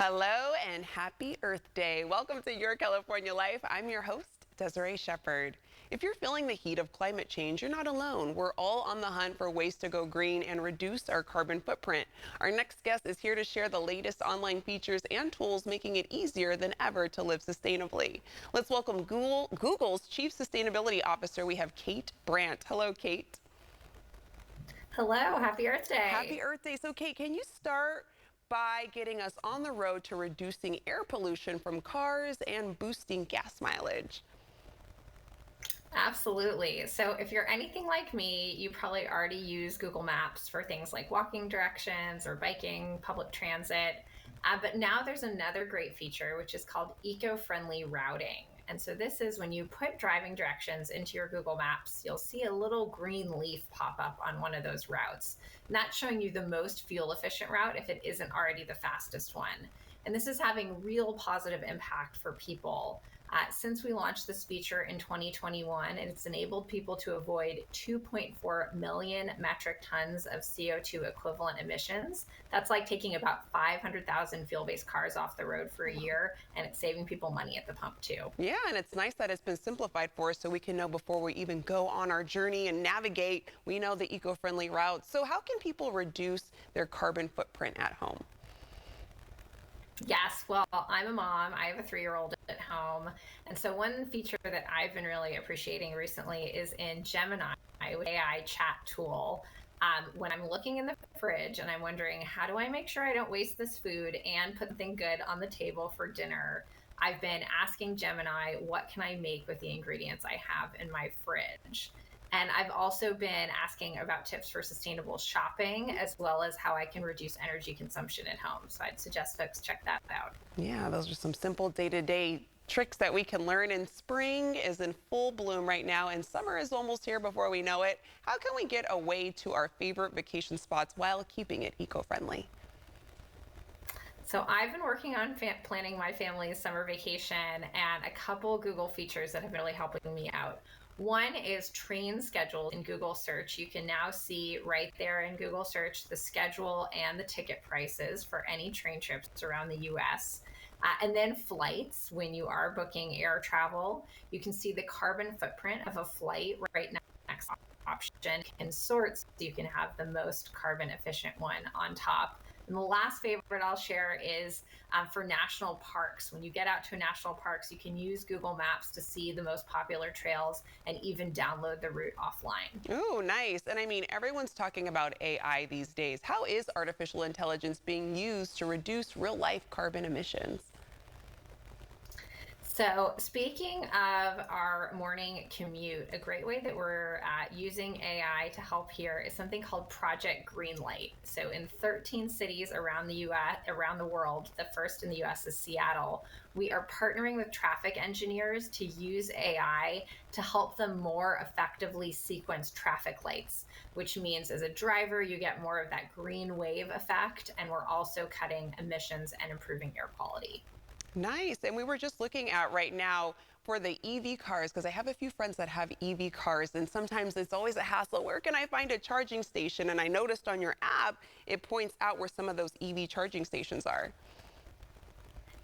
Hello and happy Earth Day. Welcome to Your California Life. I'm your host, Desiree Shepherd. If you're feeling the heat of climate change, you're not alone. We're all on the hunt for ways to go green and reduce our carbon footprint. Our next guest is here to share the latest online features and tools making it easier than ever to live sustainably. Let's welcome Google's Chief Sustainability Officer. We have Kate Brandt. Hello, Kate. Hello, happy Earth Day. Happy Earth Day. So, Kate, can you start by getting us on the road to reducing air pollution from cars and boosting gas mileage? Absolutely. So if you're anything like me, you probably already use Google Maps for things like walking directions or biking, public transit. But now there's another great feature, which is called eco-friendly routing. And so this is when you put driving directions into your Google Maps, you'll see a little green leaf pop up on one of those routes. And that's showing you the most fuel efficient route if it isn't already the fastest one. And this is having real positive impact for people. Since we launched this feature in 2021, it's enabled people to avoid 2.4 million metric tons of CO2 equivalent emissions. That's like taking about 500,000 fuel-based cars off the road for a year, and it's saving people money at the pump too. Yeah, and it's nice that it's been simplified for us so we can know before we even go on our journey and navigate, we know the eco-friendly routes. So how can people reduce their carbon footprint at home? Yes, well, I'm a mom. I have a 3-year-old at home. And so one feature that I've been really appreciating recently is in Gemini, with AI chat tool. When I'm looking in the fridge and I'm wondering, how do I make sure I don't waste this food and put something good on the table for dinner? I've been asking Gemini, what can I make with the ingredients I have in my fridge? And I've also been asking about tips for sustainable shopping, as well as how I can reduce energy consumption at home. So I'd suggest folks check that out. Yeah, those are some simple day-to-day tricks that we can learn. And spring is in full bloom right now, and summer is almost here before we know it. How can we get away to our favorite vacation spots while keeping it eco-friendly? So I've been working on planning my family's summer vacation, and a couple Google features that have been really helping me out. One is train schedule in Google search. You can now see right there in Google search the schedule and the ticket prices for any train trips around the US. And then flights, when you are booking air travel, you can see the carbon footprint of a flight right next option and sort so you can have the most carbon efficient one on top. And the last favorite I'll share is for national parks. When you get out to national parks, you can use Google Maps to see the most popular trails and even download the route offline. Ooh, nice. And I mean, everyone's talking about AI these days. How is artificial intelligence being used to reduce real life carbon emissions? So speaking of our morning commute, a great way that we're using AI to help here is something called Project Greenlight. So in 13 cities around the US, around the world, the first in the US is Seattle, we are partnering with traffic engineers to use AI to help them more effectively sequence traffic lights, which means as a driver, you get more of that green wave effect, and we're also cutting emissions and improving air quality. Nice. And we were just looking at right now for the EV cars, because I have a few friends that have EV cars, and sometimes it's always a hassle. Where can I find a charging station? And I noticed on your app, it points out where some of those EV charging stations are.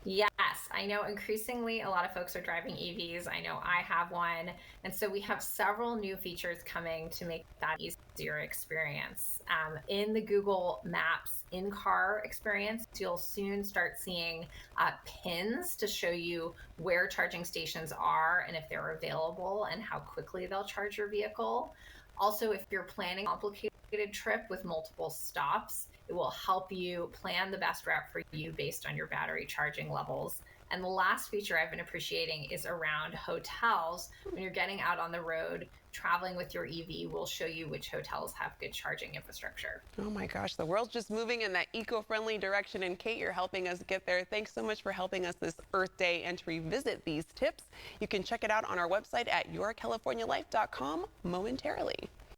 Yes, I know increasingly a lot of folks are driving EVs. I know I have one. And so we have several new features coming to make that easier experience. In the Google Maps in-car experience, you'll soon start seeing pins to show you where charging stations are and if they're available and how quickly they'll charge your vehicle. Also, if you're planning a complicated trip with multiple stops, it will help you plan the best route for you based on your battery charging levels. And the last feature I've been appreciating is around hotels. When you're getting out on the road, traveling with your EV will show you which hotels have good charging infrastructure. Oh my gosh, the world's just moving in that eco-friendly direction. And Kate, you're helping us get there. Thanks so much for helping us this Earth Day and to revisit these tips. You can check it out on our website at yourcalifornialife.com momentarily.